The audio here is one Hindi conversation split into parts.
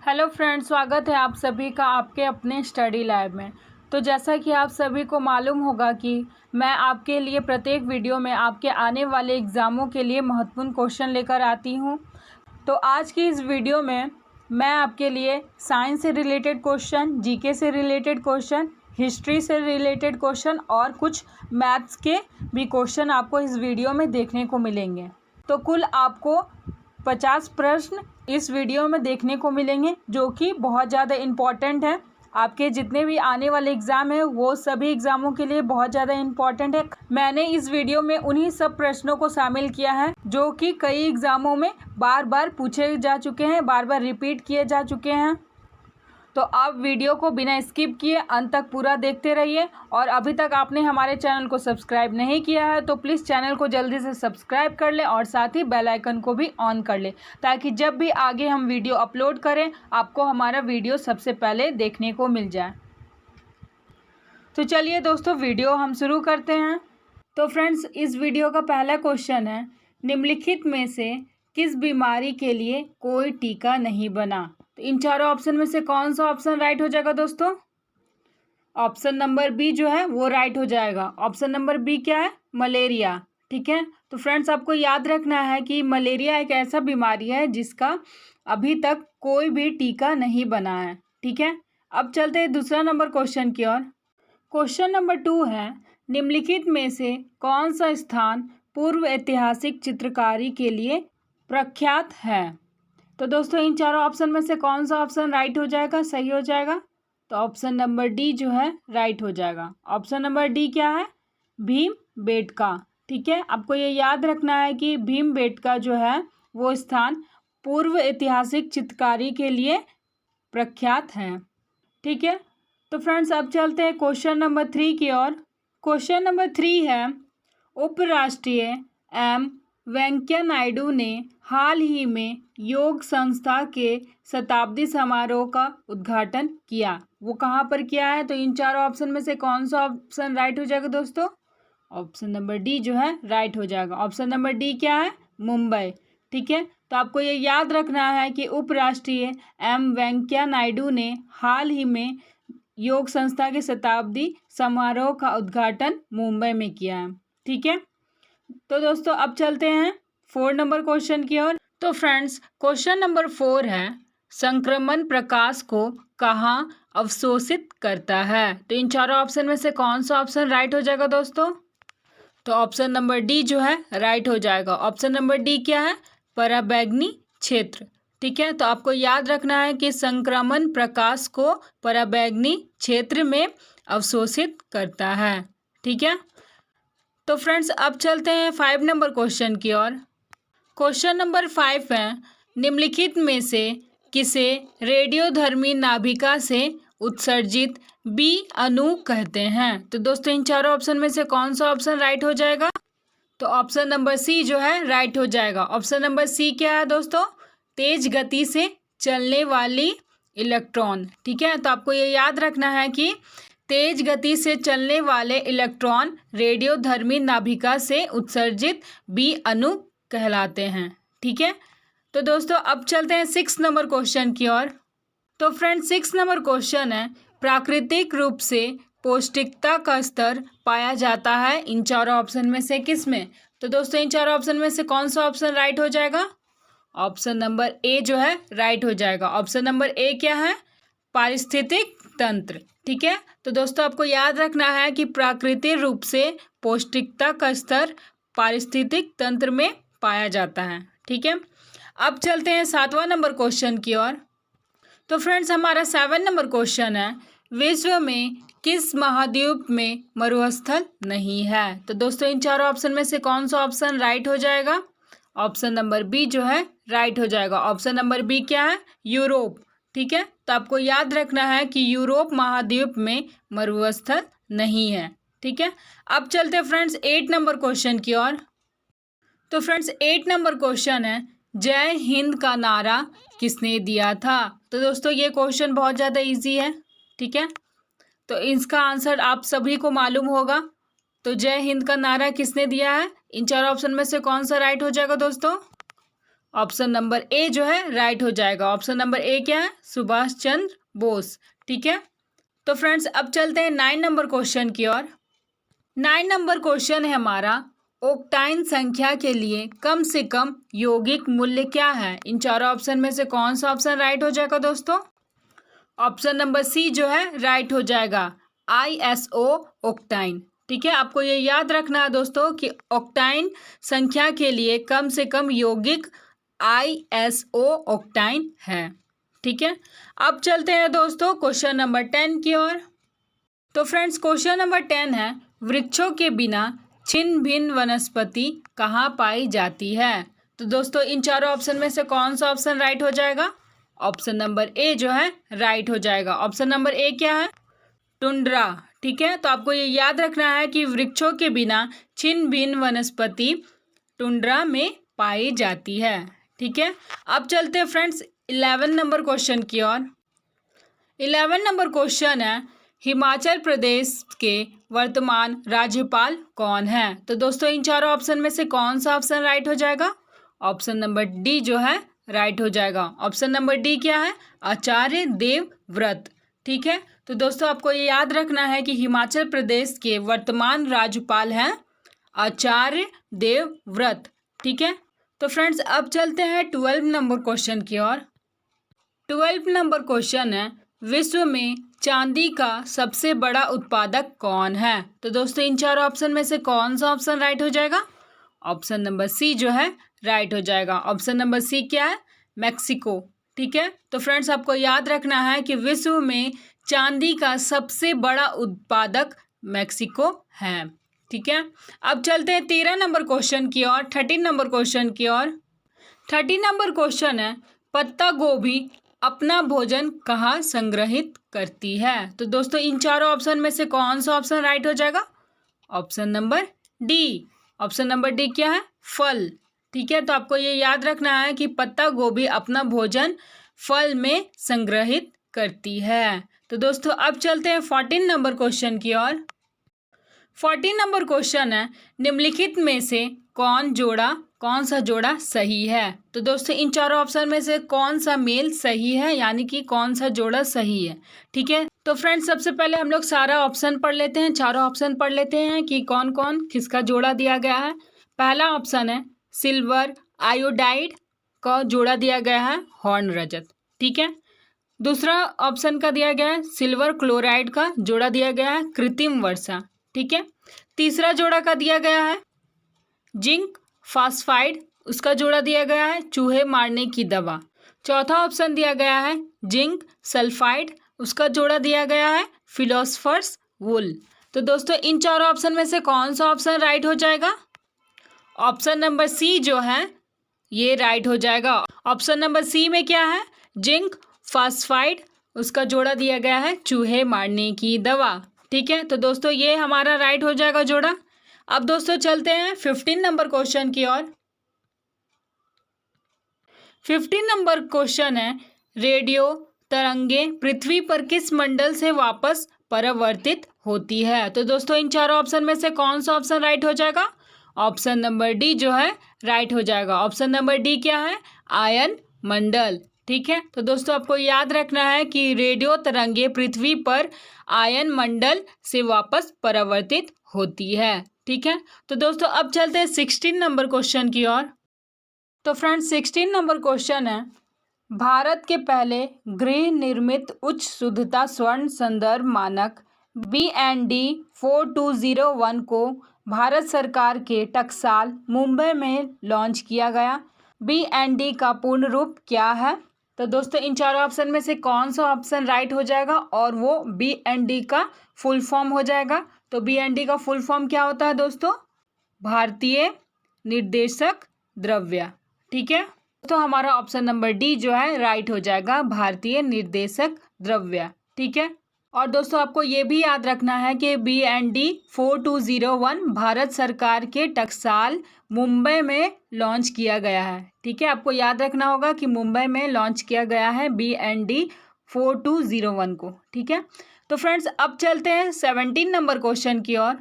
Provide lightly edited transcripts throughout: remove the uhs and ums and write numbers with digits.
हेलो फ्रेंड्स, स्वागत है आप सभी का आपके अपने स्टडी लैब में। तो जैसा कि आप सभी को मालूम होगा कि मैं आपके लिए प्रत्येक वीडियो में आपके आने वाले एग्ज़ामों के लिए महत्वपूर्ण क्वेश्चन लेकर आती हूं। तो आज की इस वीडियो में मैं आपके लिए साइंस से रिलेटेड क्वेश्चन, जीके से रिलेटेड क्वेश्चन, हिस्ट्री से रिलेटेड क्वेश्चन और कुछ मैथ्स के भी क्वेश्चन आपको इस वीडियो में देखने को मिलेंगे। तो कुल आपको 50 प्रश्न इस वीडियो में देखने को मिलेंगे, जो कि बहुत ज़्यादा इम्पॉर्टेंट है। आपके जितने भी आने वाले एग्ज़ाम हैं वो सभी एग्ज़ामों के लिए बहुत ज़्यादा इम्पॉर्टेंट है। मैंने इस वीडियो में उन्हीं सब प्रश्नों को शामिल किया है जो कि कई एग्ज़ामों में बार बार पूछे जा चुके हैं, बार बार रिपीट किए जा चुके हैं। तो आप वीडियो को बिना स्किप किए अंत तक पूरा देखते रहिए। और अभी तक आपने हमारे चैनल को सब्सक्राइब नहीं किया है तो प्लीज़ चैनल को जल्दी से सब्सक्राइब कर लें और साथ ही बेल आइकन को भी ऑन कर लें, ताकि जब भी आगे हम वीडियो अपलोड करें आपको हमारा वीडियो सबसे पहले देखने को मिल जाए। तो चलिए दोस्तों, वीडियो हम शुरू करते हैं। तो फ्रेंड्स, इस वीडियो का पहला क्वेश्चन है, निम्नलिखित में से किस बीमारी के लिए कोई टीका नहीं बना? तो इन चारों ऑप्शन में से कौन सा ऑप्शन राइट हो जाएगा दोस्तों? ऑप्शन नंबर बी जो है वो राइट हो जाएगा। ऑप्शन नंबर बी क्या है? मलेरिया। ठीक है, तो फ्रेंड्स आपको याद रखना है कि मलेरिया एक ऐसा बीमारी है जिसका अभी तक कोई भी टीका नहीं बना है। ठीक है, अब चलते हैं दूसरा नंबर क्वेश्चन की ओर। क्वेश्चन नंबर 2 है, निम्नलिखित में से कौन सा स्थान पूर्व ऐतिहासिक चित्रकारी के लिए प्रख्यात है? तो दोस्तों इन चारों ऑप्शन में से कौन सा ऑप्शन राइट हो जाएगा, सही हो जाएगा? तो ऑप्शन नंबर डी जो है राइट हो जाएगा। ऑप्शन नंबर डी क्या है? भीमबेटका। ठीक है, आपको ये याद रखना है कि भीमबेटका जो है वो स्थान पूर्व ऐतिहासिक चित्रकारी के लिए प्रख्यात है। ठीक है, तो फ्रेंड्स अब चलते हैं क्वेश्चन नंबर 3 की ओर। क्वेश्चन नंबर 3 है, उपराष्ट्रीय एम वेंकैया नायडू ने हाल ही में योग संस्था के शताब्दी समारोह का उद्घाटन किया। वो कहाँ पर किया है? तो इन चारों ऑप्शन में से कौन सा ऑप्शन राइट हो जाएगा दोस्तों? ऑप्शन नंबर डी जो है राइट हो जाएगा। ऑप्शन नंबर डी क्या है? मुंबई। ठीक है, तो आपको ये याद रखना है कि उपराष्ट्रीय एम वेंकैया नायडू ने हाल ही में योग संस्था के शताब्दी समारोह का उद्घाटन मुंबई में किया है। ठीक है, तो दोस्तों अब चलते हैं 4 नंबर क्वेश्चन की ओर। तो फ्रेंड्स क्वेश्चन नंबर 4 है, संक्रमण प्रकाश को कहाँ अवशोषित करता है? तो इन चारों ऑप्शन में से कौन सा ऑप्शन राइट हो जाएगा दोस्तों? तो ऑप्शन नंबर डी जो है राइट हो जाएगा। ऑप्शन नंबर डी क्या है? पराबैंगनी क्षेत्र। ठीक है, तो आपको याद रखना है कि संक्रमण प्रकाश को पराबैंगनी क्षेत्र में अवशोषित करता है। ठीक है, तो फ्रेंड्स अब चलते हैं 5 नंबर क्वेश्चन की ओर। क्वेश्चन नंबर 5 है, निम्नलिखित में से किसे रेडियोधर्मी नाभिका से उत्सर्जित बी अणु कहते हैं? तो दोस्तों इन चारों ऑप्शन में से कौन सा ऑप्शन राइट हो जाएगा? तो ऑप्शन नंबर सी जो है राइट हो जाएगा। ऑप्शन नंबर सी क्या है दोस्तों? तेज गति से चलने वाली इलेक्ट्रॉन। ठीक है, तो आपको ये याद रखना है कि तेज गति से चलने वाले इलेक्ट्रॉन रेडियोधर्मी नाभिका से उत्सर्जित बी अणु कहलाते हैं। ठीक है, तो दोस्तों अब चलते हैं 6 नंबर क्वेश्चन की ओर। तो फ्रेंड 6 नंबर क्वेश्चन है, प्राकृतिक रूप से पौष्टिकता का स्तर पाया जाता है इन चारों ऑप्शन में से किस में? तो दोस्तों इन चारों ऑप्शन में से कौन सा ऑप्शन राइट हो जाएगा? ऑप्शन नंबर ए जो है राइट हो जाएगा। ऑप्शन नंबर ए क्या है? पारिस्थितिक तंत्र। ठीक है, तो दोस्तों आपको याद रखना है कि प्राकृतिक रूप से पौष्टिकता का स्तर पारिस्थितिक तंत्र में पाया जाता है। ठीक है, अब चलते हैं 7वां नंबर क्वेश्चन की ओर। तो फ्रेंड्स हमारा 7 नंबर क्वेश्चन है, विश्व में किस महाद्वीप में मरुस्थल नहीं है? तो दोस्तों इन चारों ऑप्शन में से कौन सा ऑप्शन राइट हो जाएगा? ऑप्शन नंबर बी जो है राइट हो जाएगा। ऑप्शन नंबर बी क्या है? यूरोप। ठीक है, तो आपको याद रखना है कि यूरोप महाद्वीप में मरुस्थल नहीं है। ठीक है, अब चलते हैं फ्रेंड्स 8 नंबर क्वेश्चन की ओर। तो फ्रेंड्स 8 नंबर क्वेश्चन है, जय हिंद का नारा किसने दिया था? तो दोस्तों ये क्वेश्चन बहुत ज़्यादा इजी है। ठीक है, तो इसका आंसर आप सभी को मालूम होगा। तो जय हिंद का नारा किसने दिया है? इन चारों ऑप्शन में से कौन सा राइट हो जाएगा दोस्तों? ऑप्शन नंबर ए जो है राइट हो जाएगा। ऑप्शन नंबर ए क्या है? सुभाष चंद्र बोस। ठीक है, तो फ्रेंड्स अब चलते हैं 9 नंबर क्वेश्चन की ओर। 9 नंबर क्वेश्चन है हमारा, ऑक्टाइन संख्या के लिए कम से कम यौगिक मूल्य क्या है? इन चारों ऑप्शन में से कौन सा ऑप्शन राइट हो जाएगा दोस्तों? ऑप्शन नंबर सी जो है राइट हो जाएगा, ISO ऑक्टाइन। ठीक है, आपको ये याद रखना है दोस्तों कि ऑक्टाइन संख्या के लिए कम से कम यौगिक ISO ऑक्टाइन है। ठीक है, अब चलते हैं दोस्तों क्वेश्चन नंबर 10 की ओर। तो फ्रेंड्स क्वेश्चन नंबर 10 है, वृक्षों के बिना छिन्न भिन्न वनस्पति कहाँ पाई जाती है? तो दोस्तों इन चारों ऑप्शन में से कौन सा ऑप्शन राइट हो जाएगा? ऑप्शन नंबर ए जो है राइट हो जाएगा। ऑप्शन नंबर ए क्या है? टुंड्रा। ठीक है, तो आपको ये याद रखना है कि वृक्षों के बिना छिन्न भिन्न वनस्पति टुंड्रा में पाई जाती है। ठीक है, अब चलते हैं फ्रेंड्स 11 नंबर क्वेश्चन की ओर। 11 नंबर क्वेश्चन है, हिमाचल प्रदेश के वर्तमान राज्यपाल कौन है? तो दोस्तों इन चारों ऑप्शन में से कौन सा ऑप्शन राइट हो जाएगा? ऑप्शन नंबर डी जो है राइट हो जाएगा। ऑप्शन नंबर डी क्या है? आचार्य देवव्रत। ठीक है, तो दोस्तों आपको ये याद रखना है कि हिमाचल प्रदेश के वर्तमान राज्यपाल हैं आचार्य देवव्रत। ठीक है, तो फ्रेंड्स अब चलते हैं 12 नंबर क्वेश्चन की ओर। 12 नंबर क्वेश्चन है, विश्व में चांदी का सबसे बड़ा उत्पादक कौन है? तो दोस्तों इन चारों ऑप्शन में से कौन सा ऑप्शन राइट हो जाएगा? ऑप्शन नंबर सी जो है राइट हो जाएगा। ऑप्शन नंबर सी क्या है? मैक्सिको। ठीक है, तो फ्रेंड्स आपको याद रखना है कि विश्व में चांदी का सबसे बड़ा उत्पादक मैक्सिको है। ठीक है, अब चलते हैं 13 नंबर क्वेश्चन की ओर, 13 नंबर क्वेश्चन की ओर। 13 नंबर क्वेश्चन है, पत्ता गोभी अपना भोजन कहाँ संग्रहित करती है? तो दोस्तों इन चारों ऑप्शन में से कौन सा ऑप्शन राइट हो जाएगा? Option number D. Option number D क्या है? फल। ठीक है, तो आपको ये याद रखना है कि पत्ता गोभी अपना भोजन फल में संग्रहित करती है। तो दोस्तों अब चलते हैं 14 नंबर क्वेश्चन की ओर। 14 नंबर क्वेश्चन है, निम्नलिखित में से कौन सा जोड़ा सही है? तो दोस्तों इन चारों ऑप्शन में से कौन सा मेल सही है, यानी कि कौन सा जोड़ा सही है? ठीक है, तो फ्रेंड्स सबसे पहले हम लोग सारा ऑप्शन पढ़ लेते हैं, चारों ऑप्शन पढ़ लेते हैं कि कौन कौन किसका जोड़ा दिया गया है। पहला ऑप्शन है सिल्वर आयोडाइड का जोड़ा दिया गया है हॉर्न रजत। ठीक है, दूसरा ऑप्शन का दिया गया है सिल्वर क्लोराइड का जोड़ा दिया गया है कृत्रिम वर्षा। ठीक है, तीसरा जोड़ा का दिया गया है जिंक फास्फाइड, उसका जोड़ा दिया गया है चूहे मारने की दवा। चौथा ऑप्शन दिया गया है जिंक सल्फाइड, उसका जोड़ा दिया गया है फिलोसफर्स वुल। तो दोस्तों इन चारों ऑप्शन में से कौन सा ऑप्शन राइट हो जाएगा? ऑप्शन नंबर सी जो है ये राइट हो जाएगा। ऑप्शन नंबर सी में क्या है? जिंक फास्फाइड, उसका जोड़ा दिया गया है चूहे मारने की दवा। ठीक है, तो दोस्तों ये हमारा राइट हो जाएगा जोड़ा। अब दोस्तों चलते हैं 15 नंबर क्वेश्चन की ओर। 15 नंबर क्वेश्चन है, रेडियो तरंगे पृथ्वी पर किस मंडल से वापस परावर्तित होती है? तो दोस्तों इन चारों ऑप्शन में से कौन सा ऑप्शन राइट हो जाएगा? ऑप्शन नंबर डी जो है राइट हो जाएगा। ऑप्शन नंबर डी क्या है? आयन मंडल। ठीक है, तो दोस्तों आपको याद रखना है कि रेडियो तरंगे पृथ्वी पर आयन मंडल से वापस परावर्तित होती है। ठीक है, तो दोस्तों अब चलते हैं 16 नंबर क्वेश्चन की ओर। तो फ्रेंड्स 16 नंबर क्वेश्चन है, भारत के पहले गृह निर्मित उच्च शुद्धता स्वर्ण संदर्भ मानक BND 4201 को भारत सरकार के टकसाल मुंबई में लॉन्च किया गया। BND का पूर्ण रूप क्या है? तो दोस्तों इन चारों ऑप्शन में से कौन सा ऑप्शन राइट हो जाएगा और वो BND का फुल फॉर्म हो जाएगा? तो BND का फुल फॉर्म क्या होता है दोस्तों? भारतीय निर्देशक द्रव्य। ठीक है, तो हमारा ऑप्शन नंबर डी जो है राइट हो जाएगा, भारतीय निर्देशक द्रव्य। ठीक है, और दोस्तों आपको ये भी याद रखना है कि BND 4201 भारत सरकार के टकसाल मुंबई में लॉन्च किया गया है। ठीक है, आपको याद रखना होगा कि मुंबई में लॉन्च किया गया है BND 4201 को। ठीक है, तो फ्रेंड्स अब चलते हैं 17 नंबर क्वेश्चन की ओर।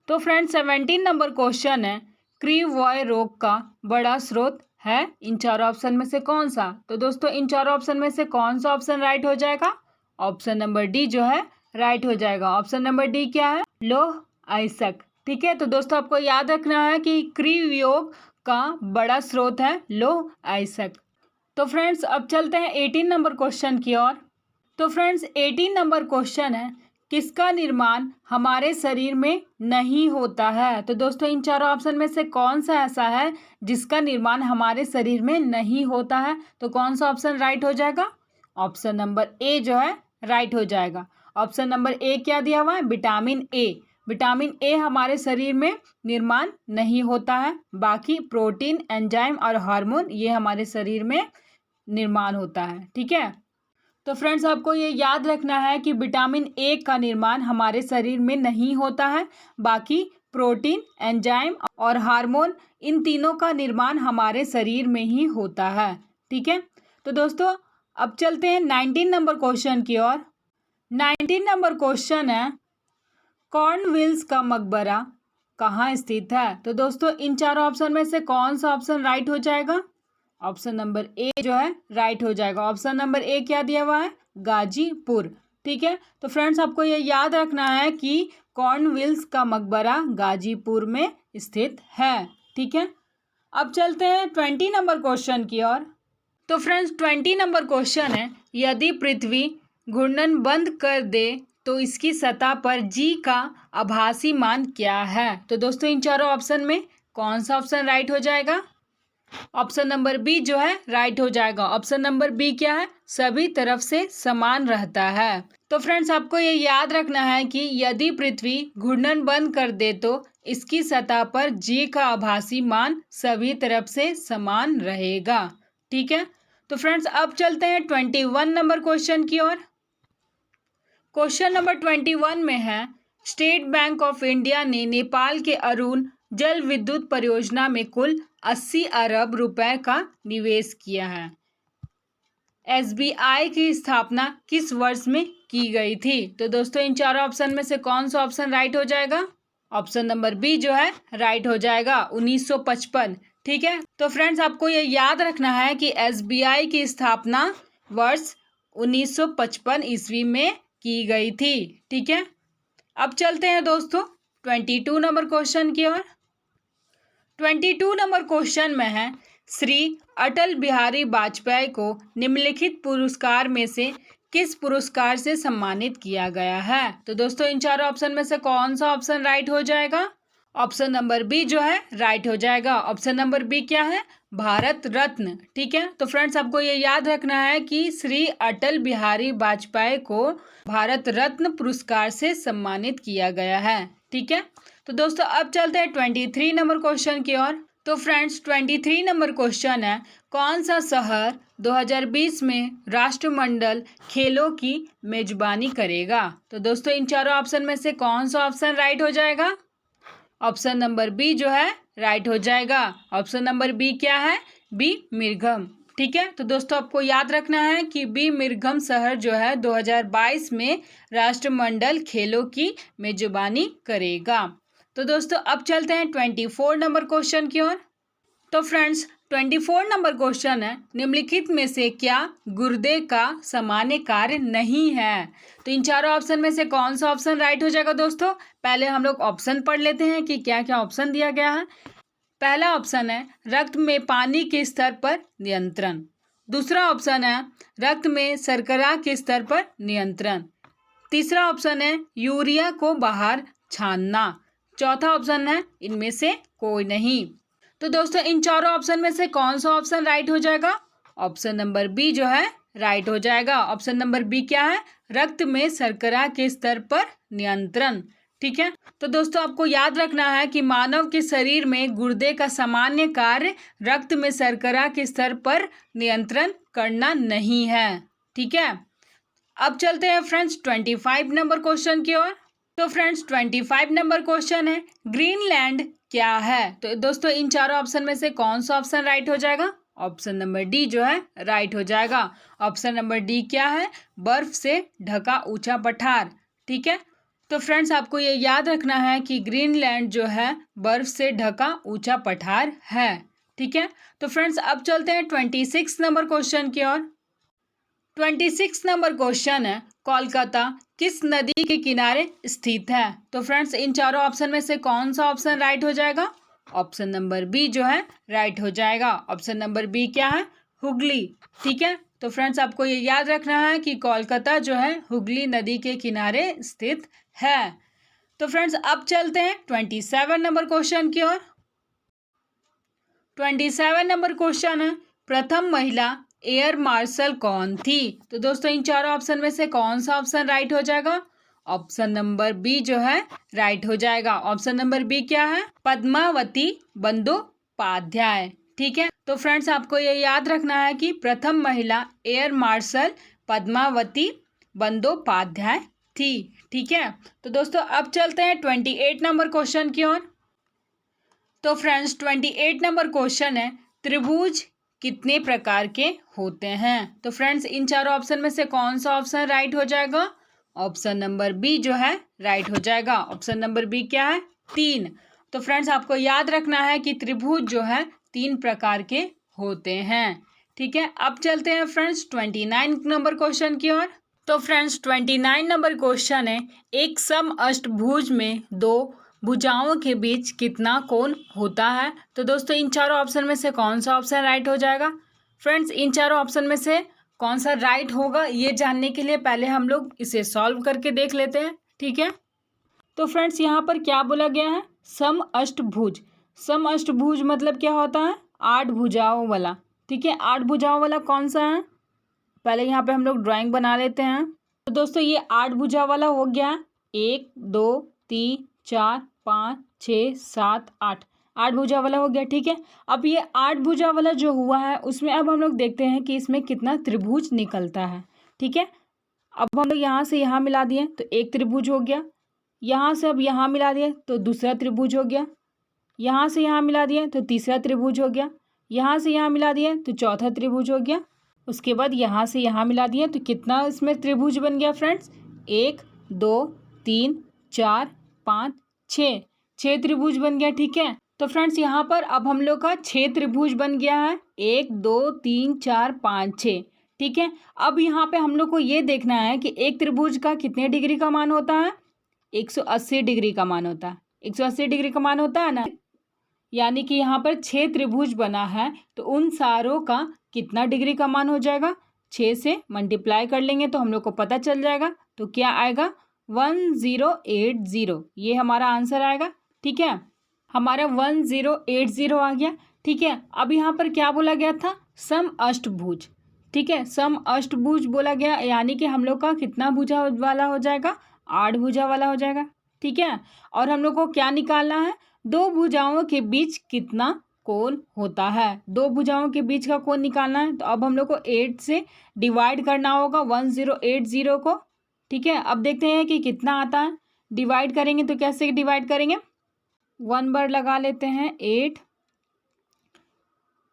तो फ्रेंड्स 17 नंबर क्वेश्चन है, क्रीवॉय रोग का बड़ा स्रोत है इन चारों ऑप्शन में से कौन सा? तो दोस्तों इन चारों ऑप्शन में से कौन सा ऑप्शन राइट हो जाएगा? ऑप्शन नंबर डी जो है राइट हो जाएगा। ऑप्शन नंबर डी क्या है? लौह अयस्क। ठीक है, तो दोस्तों आपको याद रखना है कि क्रिय योग का बड़ा स्रोत है लौह अयस्क। तो फ्रेंड्स अब चलते हैं 18 नंबर क्वेश्चन की ओर। तो फ्रेंड्स 18 नंबर क्वेश्चन है, किसका निर्माण हमारे शरीर में नहीं होता है? तो दोस्तों इन चारों ऑप्शन में से कौन सा ऐसा है जिसका निर्माण हमारे शरीर में नहीं होता है? तो कौन सा ऑप्शन राइट हो जाएगा? ऑप्शन नंबर ए जो है राइट हो जाएगा। ऑप्शन नंबर ए क्या दिया हुआ है? Vitamin A. विटामिन ए हमारे शरीर में निर्माण नहीं होता है, बाकी प्रोटीन, एंजाइम और हार्मोन ये हमारे शरीर में निर्माण होता है। ठीक है, तो फ्रेंड्स आपको ये याद रखना है कि विटामिन ए का निर्माण हमारे शरीर में नहीं होता है, बाकी प्रोटीन, एंजाइम और हार्मोन इन तीनों का निर्माण हमारे शरीर में ही होता है। ठीक है, तो दोस्तों अब चलते हैं 19 नंबर क्वेश्चन की ओर। 19 नंबर क्वेश्चन है, कॉर्नवेल्स का मकबरा कहाँ स्थित है? तो दोस्तों इन चारों ऑप्शन में से कौन सा ऑप्शन राइट हो जाएगा? ऑप्शन नंबर ए जो है राइट हो जाएगा। ऑप्शन नंबर ए क्या दिया हुआ है? गाजीपुर। ठीक है, तो फ्रेंड्स आपको ये याद रखना है कि कॉर्नवेल्स का मकबरा गाजीपुर में स्थित है। ठीक है, अब चलते हैं 20 नंबर क्वेश्चन की ओर। तो फ्रेंड्स 20 नंबर क्वेश्चन है, यदि पृथ्वी घूर्णन बंद कर दे तो इसकी सतह पर जी का आभासी मान क्या है? तो दोस्तों इन चारों ऑप्शन में कौन सा ऑप्शन राइट हो जाएगा? ऑप्शन नंबर बी जो है राइट हो जाएगा। ऑप्शन नंबर बी क्या है? सभी तरफ से समान रहता है। तो फ्रेंड्स आपको ये याद रखना है कि यदि पृथ्वी घूर्णन बंद कर दे तो इसकी सतह पर जी का आभासी मान सभी तरफ से समान रहेगा। ठीक है, तो फ्रेंड्स अब चलते हैं 21 नंबर क्वेश्चन की ओर। क्वेश्चन नंबर 21 में है, स्टेट बैंक ऑफ इंडिया ने नेपाल के अरुण जल विद्युत परियोजना में कुल 80 अरब रुपए का निवेश किया है। एसबीआई की स्थापना किस वर्ष में की गई थी? तो दोस्तों इन चारों ऑप्शन में से कौन सा ऑप्शन राइट हो जाएगा? ऑप्शन नंबर बी जो है राइट हो जाएगा, 1955। ठीक है, तो फ्रेंड्स आपको ये याद रखना है कि एसबीआई की स्थापना वर्ष 1955 ईस्वी में की गई थी। ठीक है, अब चलते हैं दोस्तों 22 नंबर क्वेश्चन की ओर। 22 नंबर क्वेश्चन में है, श्री अटल बिहारी वाजपेयी को निम्नलिखित पुरस्कार में से किस पुरस्कार से सम्मानित किया गया है? तो दोस्तों इन चारों ऑप्शन में से कौन सा ऑप्शन राइट हो जाएगा? ऑप्शन नंबर बी जो है राइट हो जाएगा। ऑप्शन नंबर बी क्या है? भारत रत्न। ठीक है, तो फ्रेंड्स आपको ये याद रखना है कि श्री अटल बिहारी वाजपेयी को भारत रत्न पुरस्कार से सम्मानित किया गया है। ठीक है, तो दोस्तों अब चलते हैं 23 नंबर क्वेश्चन की ओर। तो फ्रेंड्स 23 नंबर क्वेश्चन है, कौन सा शहर 2020 में राष्ट्रमंडल खेलों की मेजबानी करेगा? तो दोस्तों इन चारों ऑप्शन में से कौन सा ऑप्शन राइट हो जाएगा? ऑप्शन नंबर बी जो है राइट हो जाएगा। ऑप्शन नंबर बी क्या है? बी मिरघम। ठीक है, तो दोस्तों आपको याद रखना है कि बी मिरघम शहर जो है 2022 में राष्ट्रमंडल खेलों की मेजबानी करेगा। तो दोस्तों अब चलते हैं 24 नंबर क्वेश्चन की ओर। तो फ्रेंड्स 24 नंबर क्वेश्चन है, निम्नलिखित में से क्या गुर्दे का सामान्य कार्य नहीं है? तो इन चारों ऑप्शन में से कौन सा ऑप्शन राइट हो जाएगा? दोस्तों पहले हम लोग ऑप्शन पढ़ लेते हैं कि क्या क्या ऑप्शन दिया गया है। पहला ऑप्शन है रक्त में पानी के स्तर पर नियंत्रण। दूसरा ऑप्शन है रक्त में शर्करा के स्तर पर नियंत्रण। तीसरा ऑप्शन है यूरिया को बाहर छानना। चौथा ऑप्शन है इनमें से कोई नहीं। तो दोस्तों इन चारों ऑप्शन में से कौन सा ऑप्शन राइट हो जाएगा? ऑप्शन नंबर बी जो है राइट हो जाएगा। ऑप्शन नंबर बी क्या है? रक्त में शर्करा के स्तर पर नियंत्रण। ठीक है, तो दोस्तों आपको याद रखना है कि मानव के शरीर में गुर्दे का सामान्य कार्य रक्त में शर्करा के स्तर पर नियंत्रण करना नहीं है। ठीक है, अब चलते हैं फ्रेंड्स 25 नंबर क्वेश्चन की ओर। तो फ्रेंड्स 25 नंबर क्वेश्चन है, ग्रीनलैंड क्या है? तो दोस्तों इन चारों ऑप्शन में से कौन सा ऑप्शन राइट हो जाएगा? ऑप्शन नंबर डी जो है राइट हो जाएगा। ऑप्शन नंबर डी क्या है? बर्फ से ढका ऊंचा पठार। ठीक है, तो फ्रेंड्स आपको ये याद रखना है कि ग्रीनलैंड जो है बर्फ से ढका ऊंचा पठार है। ठीक है। तो फ्रेंड्स अब चलते हैं 26 नंबर क्वेश्चन की ओर। 26 नंबर क्वेश्चन है, कोलकाता किस नदी के किनारे स्थित है? तो फ्रेंड्स इन चारों ऑप्शन में से कौन सा ऑप्शन राइट हो जाएगा? ऑप्शन नंबर बी जो है राइट हो जाएगा। ऑप्शन नंबर बी क्या है? हुगली। ठीक है। तो फ्रेंड्स आपको ये याद रखना है कि कोलकाता जो है हुगली नदी के किनारे स्थित है। तो फ्रेंड्स अब चलते हैं 27 नंबर क्वेश्चन की ओर। 27 नंबर क्वेश्चन है, प्रथम महिला एयर मार्शल कौन थी? तो दोस्तों इन चारों ऑप्शन में से कौन सा ऑप्शन राइट हो जाएगा? ऑप्शन नंबर बी जो है राइट हो जाएगा। ऑप्शन नंबर बी क्या है? पद्मावती बंदोपाध्याय। ठीक है। तो फ्रेंड्स आपको ये याद रखना है कि प्रथम महिला एयर मार्शल पद्मावती बंदोपाध्याय थी। ठीक है। तो दोस्तों अब चलते हैं 28 नंबर क्वेश्चन की ओर। तो फ्रेंड्स 28 नंबर क्वेश्चन है, त्रिभुज कितने प्रकार के होते हैं? तो फ्रेंड्स इन चारों ऑप्शन में से कौन सा ऑप्शन राइट हो जाएगा? ऑप्शन नंबर बी जो है राइट हो जाएगा। ऑप्शन नंबर बी क्या है? 3। तो फ्रेंड्स आपको याद रखना है कि त्रिभुज जो है 3 प्रकार के होते हैं। ठीक है। अब चलते हैं फ्रेंड्स 29 नंबर क्वेश्चन की ओर। तो फ्रेंड्स 29 नंबर क्वेश्चन है, एक समअष्टभुज में दो भुजाओं के बीच कितना कोण होता है? तो दोस्तों इन चारों ऑप्शन में से कौन सा ऑप्शन राइट हो जाएगा? फ्रेंड्स इन चारों ऑप्शन में से कौन सा राइट होगा ये जानने के लिए पहले हम लोग इसे सॉल्व करके देख लेते हैं। ठीक है। तो फ्रेंड्स यहाँ पर क्या बोला गया है? समअष्टभुज। समअष्टभुज मतलब क्या होता है? 8 भुजाओं वाला। ठीक है। 8 भुजाओं वाला कौन सा है? पहले यहाँ पे हम लोग ड्राइंग बना लेते हैं। तो दोस्तों ये 8 भुजा वाला हो गया, 1 2 3 4 5 6 7 8, 8 भुजा वाला हो गया। ठीक है। अब ये 8 भुजा वाला जो हुआ है उसमें अब हम लोग देखते हैं कि इसमें कितना त्रिभुज निकलता है। ठीक है। अब हम लोग यहाँ से यहाँ मिला दिए तो एक त्रिभुज हो गया, यहाँ से अब यहाँ मिला दिए तो दूसरा त्रिभुज हो गया, यहाँ से यहाँ मिला दिए तो तीसरा त्रिभुज हो गया, यहाँ से यहाँ मिला दिए तो चौथा त्रिभुज हो गया, उसके बाद यहाँ से यहाँ मिला दिए तो कितना इसमें त्रिभुज बन गया फ्रेंड्स? 1 2 3 4 5 6, 6 त्रिभुज बन गया। ठीक है। तो फ्रेंड्स यहाँ पर अब हम लोग का 6 त्रिभुज बन गया है, 1 2 3 4 5 6। ठीक है। अब यहाँ पे हम लोग को ये देखना है कि एक त्रिभुज का कितने डिग्री का मान होता है? 180 डिग्री का मान होता है। 180 डिग्री का मान होता है ना, यानी कि यहाँ पर 6 त्रिभुज बना है तो उन सारों का कितना डिग्री का मान हो जाएगा? 6 से मल्टीप्लाई कर लेंगे तो हम लोग को पता चल जाएगा। तो क्या आएगा? 1080, ये हमारा आंसर आएगा। ठीक है। हमारा 1080 आ गया। ठीक है। अब यहाँ पर क्या बोला गया था? समअष्टभुज। ठीक है। समअष्टभुज बोला गया, यानी कि हम लोग का कितना भुजा वाला हो जाएगा? 8 भुजा वाला हो जाएगा। ठीक है। और हम लोग को क्या निकालना है? दो भुजाओं के बीच कितना कोण होता है? दो भुजाओं के बीच का कोण निकालना है। तो अब हम लोग को 8 से डिवाइड करना होगा 1080 को। ठीक है। अब देखते हैं कि कितना आता है। डिवाइड करेंगे तो कैसे डिवाइड करेंगे? 1 बार लगा लेते हैं, 8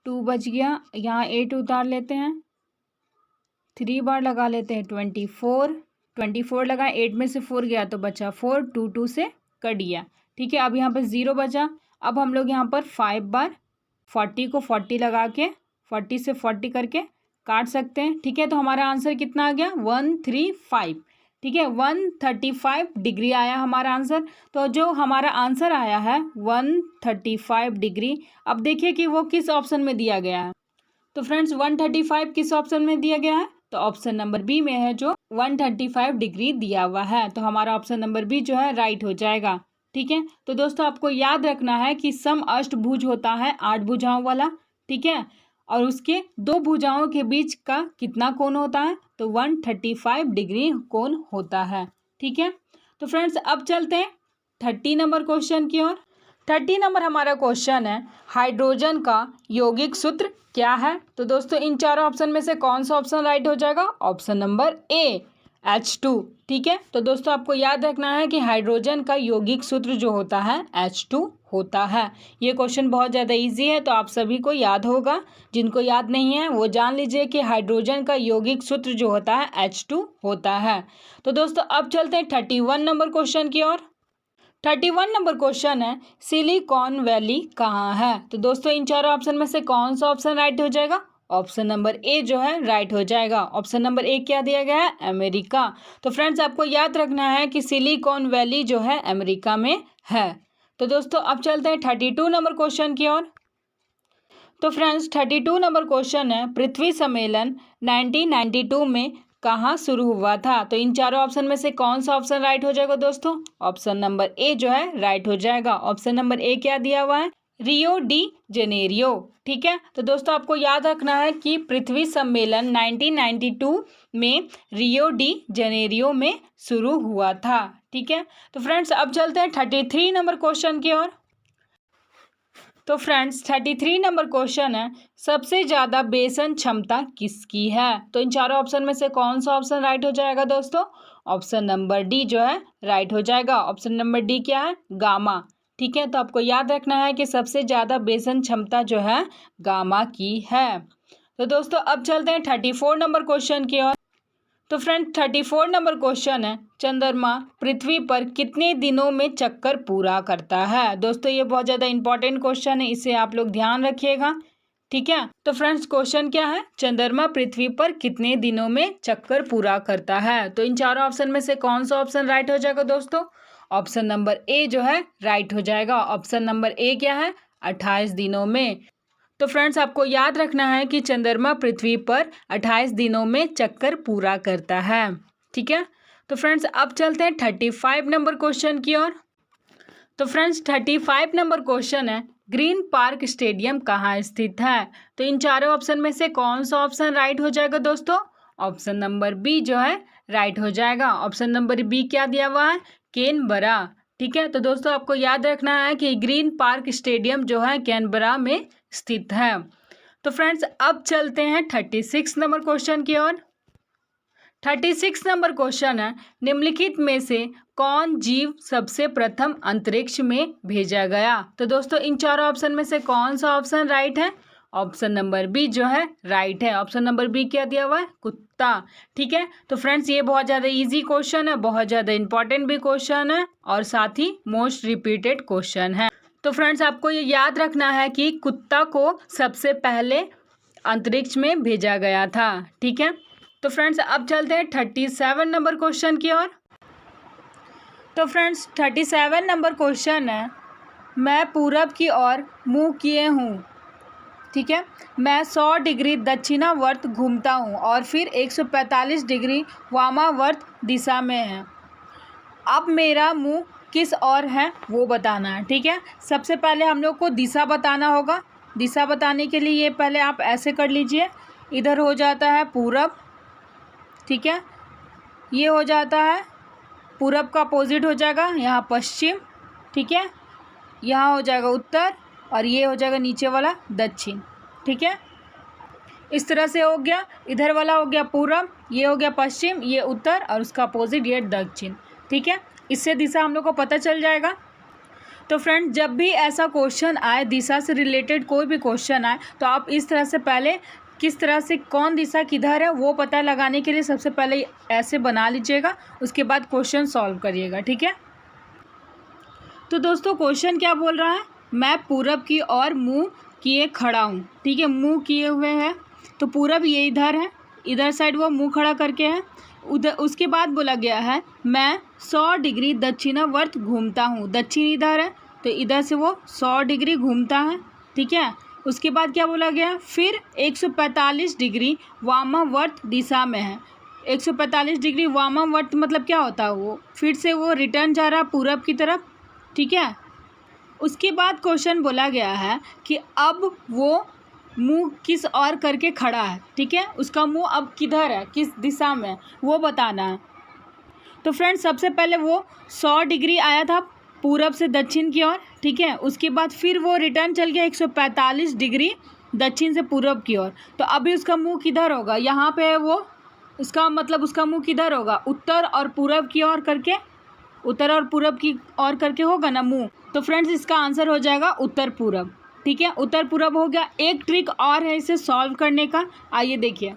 2 बच गया, यहाँ 8 उतार लेते हैं, 3 बार लगा लेते हैं, 24 लगा, 8 में से 4 गया तो बचा 4, 2 2 से कट गया। ठीक है। अब यहाँ पर 0 बचा। अब हम लोग यहाँ पर 5 बार 40 को 40 लगा के 40 से 40 करके काट सकते हैं। ठीक है। तो हमारा आंसर कितना आ गया? 135। ठीक है। 135 डिग्री आया हमारा आंसर। तो जो हमारा आंसर आया है 135 डिग्री, अब देखिए कि वो किस ऑप्शन में दिया गया है। तो फ्रेंड्स 135 किस ऑप्शन में दिया गया है? तो ऑप्शन नंबर बी में है, जो 135 डिग्री दिया हुआ है। तो हमारा ऑप्शन नंबर बी जो है राइट हो जाएगा। ठीक है। तो दोस्तों आपको याद रखना है कि समअष्टभुज होता है 8 भुजाओं वाला। ठीक है। और उसके 2 भुजाओं के बीच का कितना कोण होता है? तो 135 डिग्री कोण होता है। ठीक है। तो फ्रेंड्स अब चलते हैं 30 नंबर क्वेश्चन की ओर। 30 नंबर हमारा क्वेश्चन है, हाइड्रोजन का यौगिक सूत्र क्या है? तो दोस्तों इन चारों ऑप्शन में से कौन सा ऑप्शन राइट हो जाएगा? Option number A, H2। ठीक है। तो दोस्तों आपको याद रखना है कि हाइड्रोजन का यौगिक सूत्र जो होता है H2 होता है। ये क्वेश्चन बहुत ज़्यादा इजी है तो आप सभी को याद होगा। जिनको याद नहीं है वो जान लीजिए कि हाइड्रोजन का यौगिक सूत्र जो होता है H2 होता है। तो दोस्तों अब चलते हैं 31 नंबर क्वेश्चन की ओर। 31 नंबर क्वेश्चन है सिलिकॉन वैली कहाँ है। तो दोस्तों इन चारों ऑप्शन में से कौन सा ऑप्शन राइट हो जाएगा? ऑप्शन नंबर ए जो है राइट हो जाएगा। ऑप्शन नंबर ए क्या दिया गया है? अमेरिका। तो फ्रेंड्स आपको याद रखना है कि सिलिकॉन वैली जो है अमेरिका में है। तो दोस्तों अब चलते हैं 32 नंबर क्वेश्चन की ओर। तो फ्रेंड्स 32 नंबर क्वेश्चन है पृथ्वी सम्मेलन 1992 में कहाँ शुरू हुआ था। तो इन चारों ऑप्शन में से कौन सा ऑप्शन राइट हो जाएगा दोस्तों? ऑप्शन नंबर ए जो है राइट हो जाएगा। ऑप्शन नंबर ए क्या दिया हुआ है? Rio de Janeiro. ठीक है, तो दोस्तों आपको याद रखना है कि पृथ्वी सम्मेलन 1992 में रियो डी जेनेरियो में शुरू हुआ था। ठीक है, तो फ्रेंड्स अब चलते हैं 33 नंबर क्वेश्चन की ओर। तो फ्रेंड्स 33 नंबर क्वेश्चन है सबसे ज़्यादा बेसन क्षमता किसकी है। तो इन चारों ऑप्शन में से कौन सा ऑप्शन राइट हो जाएगा दोस्तों? ऑप्शन नंबर डी जो है राइट हो जाएगा। ऑप्शन नंबर डी क्या है? गामा। ठीक है, तो आपको याद रखना है कि सबसे ज़्यादा बेसन क्षमता जो है गामा की है। तो दोस्तों अब चलते हैं 34 नंबर क्वेश्चन की ओर। तो फ्रेंड 34 नंबर क्वेश्चन है चंद्रमा पृथ्वी पर कितने दिनों में चक्कर पूरा करता है। दोस्तों ये बहुत ज़्यादा इंपॉर्टेंट क्वेश्चन है, इसे आप लोग ध्यान रखिएगा। ठीक है, तो फ्रेंड्स क्वेश्चन क्या है? चंद्रमा पृथ्वी पर कितने दिनों में चक्कर पूरा करता है। तो इन चारों ऑप्शन में से कौन सा ऑप्शन राइट हो जाएगा दोस्तों? ऑप्शन नंबर ए जो है राइट हो जाएगा। ऑप्शन नंबर ए क्या है? 28 दिनों में। तो फ्रेंड्स आपको याद रखना है कि चंद्रमा पृथ्वी पर 28 दिनों में चक्कर पूरा करता है। ठीक है, तो फ्रेंड्स अब चलते हैं 35 नंबर क्वेश्चन की ओर। तो फ्रेंड्स 35 नंबर क्वेश्चन है ग्रीन पार्क स्टेडियम कहाँ स्थित है। तो इन चारों ऑप्शन में से कौन सा ऑप्शन राइट हो जाएगा दोस्तों? ऑप्शन नंबर बी जो है राइट हो जाएगा। ऑप्शन नंबर बी क्या दिया हुआ है? कैनबरा। ठीक है, तो दोस्तों आपको याद रखना है कि ग्रीन पार्क स्टेडियम जो है कैनबरा में स्थित है। तो फ्रेंड्स अब चलते हैं 36 नंबर क्वेश्चन की ओर। 36 नंबर क्वेश्चन है निम्नलिखित में से कौन जीव सबसे प्रथम अंतरिक्ष में भेजा गया। तो दोस्तों इन चारों ऑप्शन में से कौन सा ऑप्शन राइट है? ऑप्शन नंबर बी जो है राइट है। ऑप्शन नंबर बी क्या दिया हुआ है? कुत्ता। ठीक है, तो फ्रेंड्स ये बहुत ज़्यादा इजी क्वेश्चन है, बहुत ज़्यादा इंपॉर्टेंट भी क्वेश्चन है और साथ ही मोस्ट रिपीटेड क्वेश्चन है। तो फ्रेंड्स आपको ये याद रखना है कि कुत्ता को सबसे पहले अंतरिक्ष में भेजा गया था। ठीक है, तो फ्रेंड्स अब चलते हैं 37 नंबर क्वेश्चन की ओर। तो फ्रेंड्स 37 नंबर क्वेश्चन है मैं पूरब की ओर मुँह किए हूँ। ठीक है, मैं 100 डिग्री दक्षिणावर्त घूमता हूँ और फिर 145 डिग्री वामावर्त दिशा में है। अब मेरा मुंह किस ओर है वो बताना है। ठीक है, सबसे पहले हम लोग को दिशा बताना होगा। दिशा बताने के लिए ये पहले आप ऐसे कर लीजिए, इधर हो जाता है पूरब। ठीक है, ये हो जाता है पूरब का अपोजिट हो जाएगा यहाँ पश्चिम। ठीक है, यहाँ हो जाएगा उत्तर और ये हो जाएगा नीचे वाला दक्षिण। ठीक है, इस तरह से हो गया। इधर वाला हो गया पूरब, ये हो गया पश्चिम, ये उत्तर और उसका अपोजिट ये दक्षिण। ठीक है, इससे दिशा हम लोग को पता चल जाएगा। तो फ्रेंड जब भी ऐसा क्वेश्चन आए, दिशा से रिलेटेड कोई भी क्वेश्चन आए, तो आप इस तरह से पहले किस तरह से कौन दिशा किधर है वो पता लगाने के लिए सबसे पहले ऐसे बना लीजिएगा, उसके बाद क्वेश्चन सॉल्व करिएगा। ठीक है, तो दोस्तों क्वेश्चन क्या बोल रहा है? मैं पूरब की ओर मुंह किए खड़ा हूँ। ठीक है, मुंह किए हुए है तो पूरब ये इधर है, इधर साइड वो मुंह खड़ा करके है। उधर उसके बाद बोला गया है मैं 100 डिग्री दक्षिणावर्त घूमता हूँ। दक्षिण इधर है तो इधर से वो 100 डिग्री घूमता है। ठीक है, उसके बाद क्या बोला गया? फिर 145 डिग्री वामावर्त दिशा में है। 145 डिग्री वामावर्त मतलब क्या होता है? वो फिर से वो रिटर्न जा रहा है पूरब की तरफ। ठीक है, उसके बाद क्वेश्चन बोला गया है कि अब वो मुंह किस ओर करके खड़ा है। ठीक है, उसका मुंह अब किधर है, किस दिशा में, वो बताना है। तो फ्रेंड्स सबसे पहले वो 100 डिग्री आया था पूरब से दक्षिण की ओर। ठीक है, उसके बाद फिर वो रिटर्न चल गया 145 डिग्री दक्षिण से पूरब की ओर। तो अभी उसका मुंह किधर होगा? यहाँ पे है वो, उसका मतलब उसका मुंह किधर होगा? उत्तर और पूरब की ओर करके, उत्तर और पूरब की ओर करके होगा ना मुंह। तो फ्रेंड्स इसका आंसर हो जाएगा उत्तर पूरब। ठीक है, उत्तर पूरब हो गया। एक ट्रिक और है इसे सॉल्व करने का, आइए देखिए।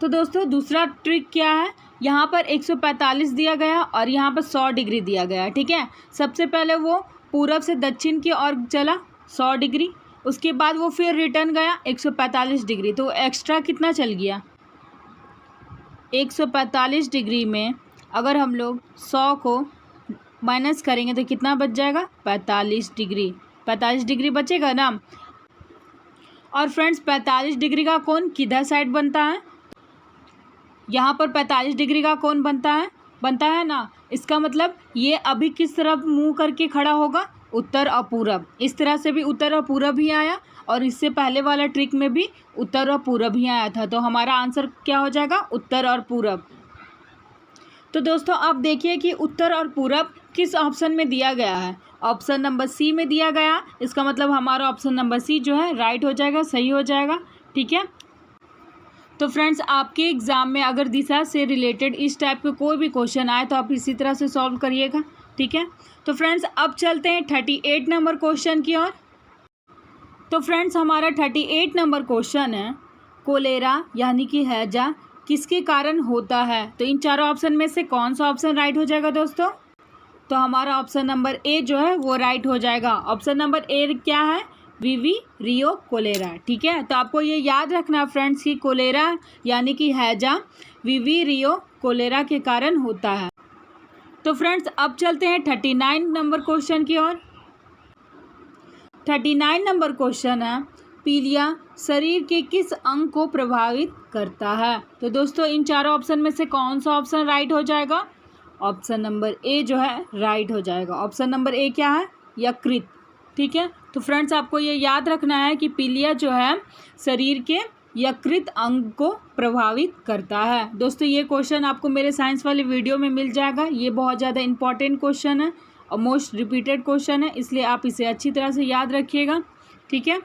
तो दोस्तों दूसरा ट्रिक क्या है? यहाँ पर 145 दिया गया और यहाँ पर 100 डिग्री दिया गया, ठीक है। सबसे पहले वो पूरब से दक्षिण की ओर चला 100 डिग्री, उसके बाद वो फिर रिटर्न गया 145 डिग्री, तो एक्स्ट्रा कितना चल गया 145 डिग्री में अगर हम लोग 100 को माइनस करेंगे तो कितना बच जाएगा 45 डिग्री, 45 डिग्री बचेगा ना। और फ्रेंड्स 45 डिग्री का कोण किधर साइड बनता है, यहाँ पर 45 डिग्री का कोण बनता है ना। इसका मतलब ये अभी किस तरफ मुंह करके खड़ा होगा, उत्तर और पूरब। इस तरह से भी उत्तर और पूरब ही आया और इससे पहले वाला ट्रिक में भी उत्तर और पूरब ही आया था, तो हमारा आंसर क्या हो जाएगा उत्तर और पूरब। तो दोस्तों आप देखिए कि उत्तर और पूरब किस ऑप्शन में दिया गया है, ऑप्शन नंबर सी में दिया गया। इसका मतलब हमारा ऑप्शन नंबर सी जो है राइट हो जाएगा, सही हो जाएगा, ठीक है। तो फ्रेंड्स आपके एग्ज़ाम में अगर दिशा से रिलेटेड इस टाइप के कोई भी क्वेश्चन आए तो आप इसी तरह से सॉल्व करिएगा, ठीक है। तो फ्रेंड्स अब चलते हैं 38 नंबर क्वेश्चन की ओर। तो फ्रेंड्स हमारा 38 नंबर क्वेश्चन है, कोलेरा यानी कि हैजा किसके कारण होता है। तो इन चारों ऑप्शन में से कौन सा ऑप्शन राइट हो जाएगा दोस्तों, तो हमारा ऑप्शन नंबर ए जो है वो राइट हो जाएगा। ऑप्शन नंबर ए क्या है, विवेरियो कोलेरा, ठीक है। तो आपको ये याद रखना फ्रेंड्स कि कोलेरा यानी कि हैजा विवेरियो कोलेरा के कारण होता है। तो फ्रेंड्स अब चलते हैं 39 नंबर क्वेश्चन की ओर। 39 नंबर क्वेश्चन है, पीलिया शरीर के किस अंग को प्रभावित करता है। तो दोस्तों इन चारों ऑप्शन में से कौन सा ऑप्शन राइट हो जाएगा, ऑप्शन नंबर ए जो है राइट हो जाएगा। ऑप्शन नंबर ए क्या है, यकृत, ठीक है। तो फ्रेंड्स आपको ये याद रखना है कि पीलिया जो है शरीर के यकृत अंग को प्रभावित करता है। दोस्तों ये क्वेश्चन आपको मेरे साइंस वाले वीडियो में मिल जाएगा, ये बहुत ज़्यादा इंपॉर्टेंट क्वेश्चन है और मोस्ट रिपीटेड क्वेश्चन है, इसलिए आप इसे अच्छी तरह से याद रखिएगा, ठीक है।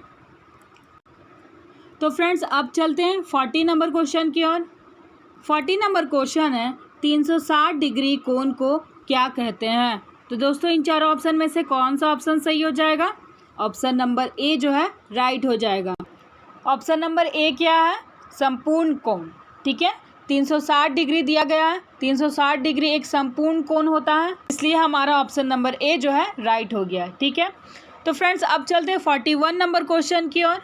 तो फ्रेंड्स अब चलते हैं 40 नंबर क्वेश्चन की ओर। 40 नंबर क्वेश्चन है, 360 डिग्री कोण को क्या कहते हैं। तो दोस्तों इन चारों ऑप्शन में से कौन सा ऑप्शन सही हो जाएगा, ऑप्शन नंबर ए जो है राइट हो जाएगा। ऑप्शन नंबर ए क्या है, संपूर्ण कोण, ठीक है। 360 डिग्री दिया गया है, 360 डिग्री एक संपूर्ण कोण होता है, इसलिए हमारा ऑप्शन नंबर ए जो है राइट हो गया, ठीक है। तो फ्रेंड्स अब चलते हैं 41 नंबर क्वेश्चन की ओर।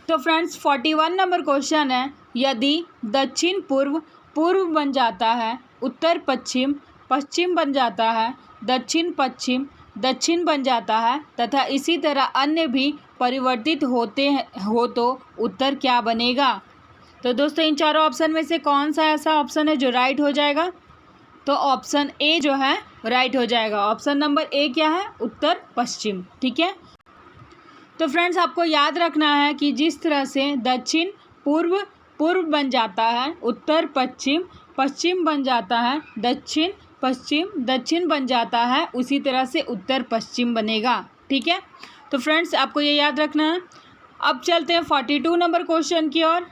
तो फ्रेंड्स 41 नंबर क्वेश्चन है, यदि दक्षिण पूर्व पूर्व बन जाता है, उत्तर पश्चिम पश्चिम बन जाता है, दक्षिण पश्चिम दक्षिण बन जाता है तथा इसी तरह अन्य भी परिवर्तित हो तो उत्तर क्या बनेगा। तो दोस्तों इन चारों ऑप्शन में से कौन सा ऐसा ऑप्शन है जो राइट हो जाएगा, तो ऑप्शन ए जो है राइट हो जाएगा। ऑप्शन नंबर ए क्या है, उत्तर पश्चिम, ठीक है। तो फ्रेंड्स आपको याद रखना है कि जिस तरह से दक्षिण पूर्व पूर्व बन जाता है, उत्तर पश्चिम पश्चिम बन जाता है, दक्षिण पश्चिम दक्षिण बन जाता है, उसी तरह से उत्तर पश्चिम बनेगा, ठीक है। तो फ्रेंड्स आपको ये याद रखना है। अब चलते हैं 42 नंबर क्वेश्चन की ओर।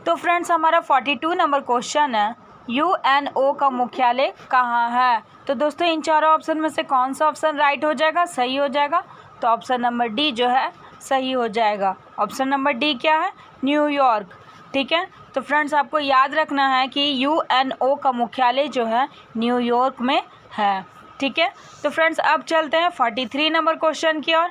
तो फ्रेंड्स हमारा 42 नंबर क्वेश्चन है, यूएनओ का मुख्यालय कहाँ है। तो दोस्तों इन चारों ऑप्शन में से कौन सा ऑप्शन राइट हो जाएगा, सही हो जाएगा, तो ऑप्शन नंबर डी जो है सही हो जाएगा। ऑप्शन नंबर डी क्या है, न्यूयॉर्क, ठीक है। तो फ्रेंड्स आपको याद रखना है कि यूएनओ का मुख्यालय जो है न्यूयॉर्क में है, ठीक है। तो फ्रेंड्स अब चलते हैं 43 नंबर क्वेश्चन की ओर।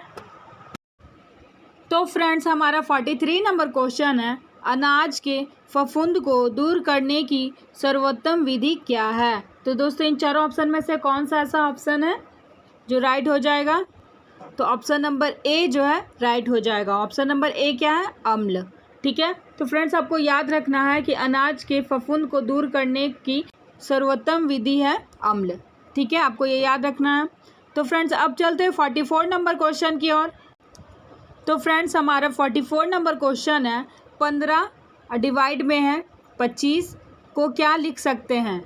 तो फ्रेंड्स हमारा 43 नंबर क्वेश्चन है, अनाज के फफूंद को दूर करने की सर्वोत्तम विधि क्या है। तो दोस्तों इन चारों ऑप्शन में से कौन सा ऐसा ऑप्शन है जो राइट हो जाएगा, तो ऑप्शन नंबर ए जो है राइट हो जाएगा। ऑप्शन नंबर ए क्या है, अम्ल, ठीक है। तो फ्रेंड्स आपको याद रखना है कि अनाज के फफूंद को दूर करने की सर्वोत्तम विधि है अम्ल, ठीक है, आपको ये याद रखना है। तो फ्रेंड्स अब चलते हैं 44 नंबर क्वेश्चन की ओर। तो फ्रेंड्स हमारा 44 नंबर क्वेश्चन है, 15 डिवाइड में है 25 को क्या लिख सकते हैं।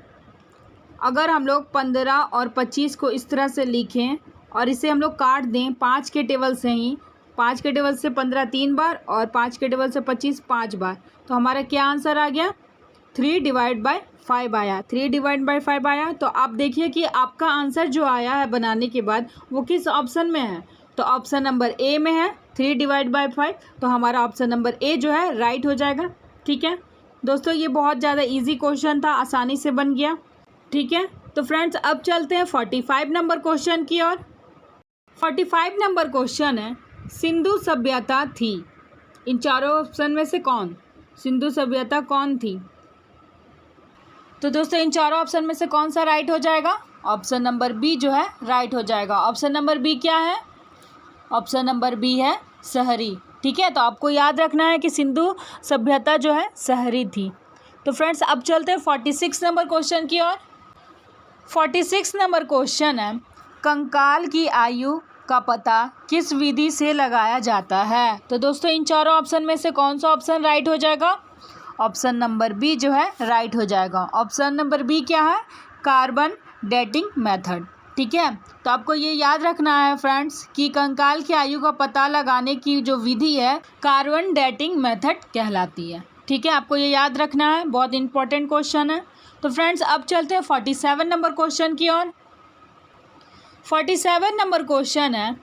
अगर हम लोग 15 और 25 को इस तरह से लिखें और इसे हम लोग काट दें 5 के टेबल से ही, 5 के टेबल से 15 3 बार और 5 के टेबल से 25 5 बार, तो हमारा क्या आंसर आ गया, 3 डिवाइड बाय 5 आया, 3 डिवाइड बाय 5 आया। तो आप देखिए कि आपका आंसर जो आया है बनाने के बाद वो किस ऑप्शन में है, तो ऑप्शन नंबर ए में है 3 डिवाइड बाय 5, तो हमारा ऑप्शन नंबर ए जो है राइट हो जाएगा, ठीक है। दोस्तों ये बहुत ज़्यादा इजी क्वेश्चन था, आसानी से बन गया। ठीक है, तो फ्रेंड्स अब चलते हैं 45 नंबर क्वेश्चन की ओर। 45 नंबर क्वेश्चन है, सिंधु सभ्यता थी, इन चारों ऑप्शन में से कौन, सिंधु सभ्यता कौन थी? तो दोस्तों इन चारों ऑप्शन में से कौन सा राइट हो जाएगा? ऑप्शन नंबर बी जो है राइट हो जाएगा। ऑप्शन नंबर बी क्या है? ऑप्शन नंबर बी है शहरी। ठीक है, तो आपको याद रखना है कि सिंधु सभ्यता जो है शहरी थी। तो फ्रेंड्स अब चलते हैं 46 नंबर क्वेश्चन की ओर। 46 नंबर क्वेश्चन है, कंकाल की आयु का पता किस विधि से लगाया जाता है? तो दोस्तों इन चारों ऑप्शन में से कौन सा ऑप्शन राइट हो जाएगा? ऑप्शन नंबर बी जो है राइट हो जाएगा। ऑप्शन नंबर बी क्या है? Carbon dating method. ठीक है, तो आपको ये याद रखना है फ्रेंड्स कि कंकाल की आयु का पता लगाने की जो विधि है कार्बन डेटिंग मेथड कहलाती है। ठीक है, आपको ये याद रखना है, बहुत इंपॉर्टेंट क्वेश्चन है। तो फ्रेंड्स अब चलते हैं 47 नंबर क्वेश्चन की ओर। 47 नंबर क्वेश्चन है,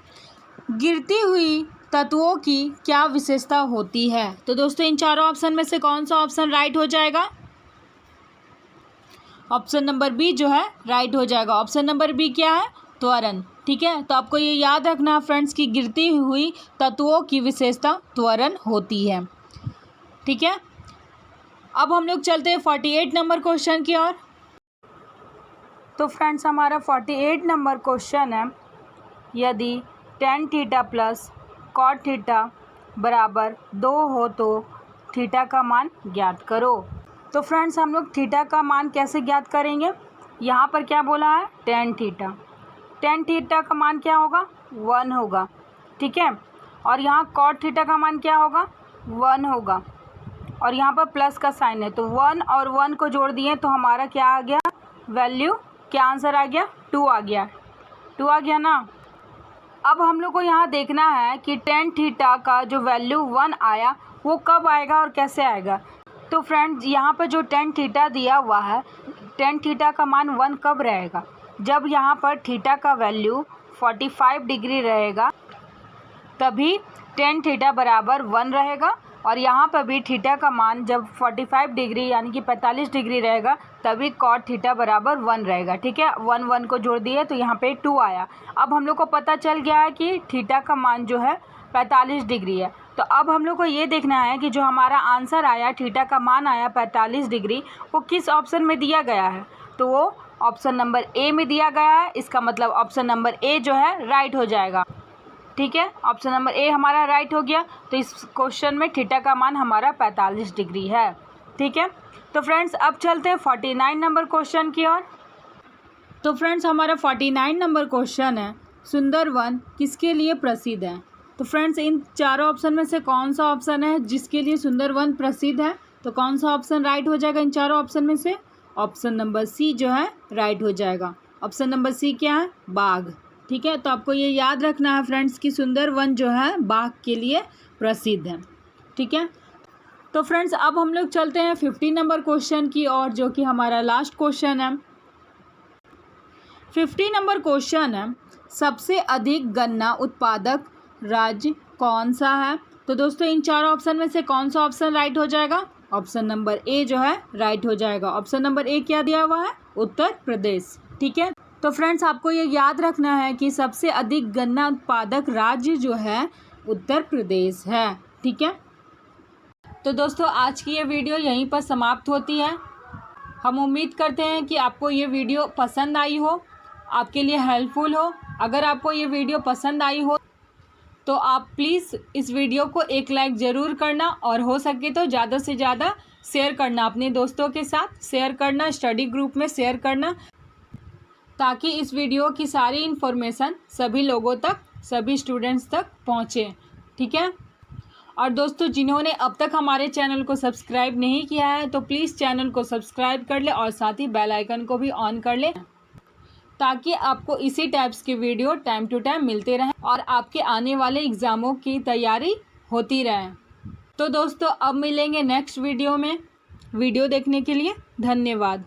गिरती हुई तत्वों की क्या विशेषता होती है? तो दोस्तों इन चारों ऑप्शन में से कौन सा ऑप्शन राइट हो जाएगा? ऑप्शन नंबर बी जो है राइट हो जाएगा। ऑप्शन नंबर बी क्या है? त्वरण। ठीक है, तो आपको ये याद रखना है फ्रेंड्स कि गिरती हुई तत्वों की विशेषता त्वरण होती है। ठीक है, अब हम लोग चलते हैं 48 नंबर क्वेश्चन की ओर। तो फ्रेंड्स हमारा 48 नंबर क्वेश्चन है, यदि tan theta plus cot theta बराबर 2 हो तो थीटा का मान ज्ञात करो। तो फ्रेंड्स हम लोग थीटा का मान कैसे ज्ञात करेंगे? यहाँ पर क्या बोला है? tan theta. tan थीटा का मान क्या होगा? 1 होगा। ठीक है, और यहाँ cot थीटा का मान क्या होगा? 1 होगा, और यहाँ पर प्लस का साइन है, तो 1 और 1 को जोड़ दिए तो हमारा क्या आ गया? वैल्यू क्या आंसर आ गया? 2 आ गया। 2 आ गया ना। अब हम लोग को यहाँ देखना है कि tan थीटा का जो वैल्यू 1 आया वो कब आएगा और कैसे आएगा। तो फ्रेंड्स यहाँ पर जो tan थीटा दिया हुआ है, tan थीटा का मान 1 कब रहेगा? जब यहाँ पर थीटा का वैल्यू 45 डिग्री रहेगा तभी tan थीटा बराबर 1 रहेगा, और यहाँ पर भी थीटा का मान जब 45 डिग्री यानी कि 45 डिग्री रहेगा तभी cot थीटा बराबर 1 रहेगा। ठीक है, 1 1 को जोड़ दिए तो यहाँ पे 2 आया। अब हम लोग को पता चल गया है कि थीटा का मान जो है 45 डिग्री है। तो अब हम लोग को ये देखना है कि जो हमारा आंसर आया, थीटा का मान आया 45 डिग्री, वो किस ऑप्शन में दिया गया है? तो वो ऑप्शन नंबर ए में दिया गया है। इसका मतलब ऑप्शन नंबर ए जो है राइट हो जाएगा। ठीक है, ऑप्शन नंबर ए हमारा राइट हो गया। तो इस क्वेश्चन में थीटा का मान हमारा 45 डिग्री है। ठीक है, तो फ्रेंड्स अब चलते हैं 49 नंबर क्वेश्चन की ओर। तो फ्रेंड्स हमारा 49 नंबर क्वेश्चन है, सुंदरवन किसके लिए प्रसिद्ध है? तो फ्रेंड्स इन चारों ऑप्शन में से कौन सा ऑप्शन है जिसके लिए सुंदरवन प्रसिद्ध है? तो कौन सा ऑप्शन राइट हो जाएगा इन चारों ऑप्शन में से? ऑप्शन नंबर सी जो है राइट हो जाएगा। ऑप्शन नंबर सी क्या है? बाघ। ठीक है, तो आपको ये याद रखना है फ्रेंड्स कि सुंदरवन जो है बाघ के लिए प्रसिद्ध है। ठीक है, तो फ्रेंड्स अब हम लोग चलते हैं 50 नंबर क्वेश्चन की ओर, जो कि हमारा लास्ट क्वेश्चन है। 50 नंबर क्वेश्चन है, सबसे अधिक गन्ना उत्पादक राज्य कौन सा है? तो दोस्तों इन चारों ऑप्शन में से कौन सा ऑप्शन राइट हो जाएगा? ऑप्शन नंबर ए जो है राइट हो जाएगा। ऑप्शन नंबर ए क्या दिया हुआ है? उत्तर प्रदेश। ठीक है, तो फ्रेंड्स आपको ये याद रखना है कि सबसे अधिक गन्ना उत्पादक राज्य जो है उत्तर प्रदेश है। ठीक है, तो दोस्तों आज की ये वीडियो यहीं पर समाप्त होती है। हम उम्मीद करते हैं कि आपको ये वीडियो पसंद आई हो, आपके लिए हेल्पफुल हो। अगर आपको ये वीडियो पसंद आई हो तो आप प्लीज़ इस वीडियो को एक लाइक ज़रूर करना, और हो सके तो ज़्यादा से ज़्यादा शेयर करना, अपने दोस्तों के साथ शेयर करना, स्टडी ग्रुप में शेयर करना, ताकि इस वीडियो की सारी इन्फॉर्मेशन सभी लोगों तक, सभी स्टूडेंट्स तक पहुँचे। ठीक है, और दोस्तों जिन्होंने अब तक हमारे चैनल को सब्सक्राइब नहीं किया है तो प्लीज़ चैनल को सब्सक्राइब कर ले और साथ ही बेल आइकन को भी ऑन कर ले, ताकि आपको इसी टाइप्स के वीडियो टाइम टू टाइम मिलते रहें और आपके आने वाले एग्ज़ामों की तैयारी होती रहे। तो दोस्तों अब मिलेंगे नेक्स्ट वीडियो में। वीडियो देखने के लिए धन्यवाद।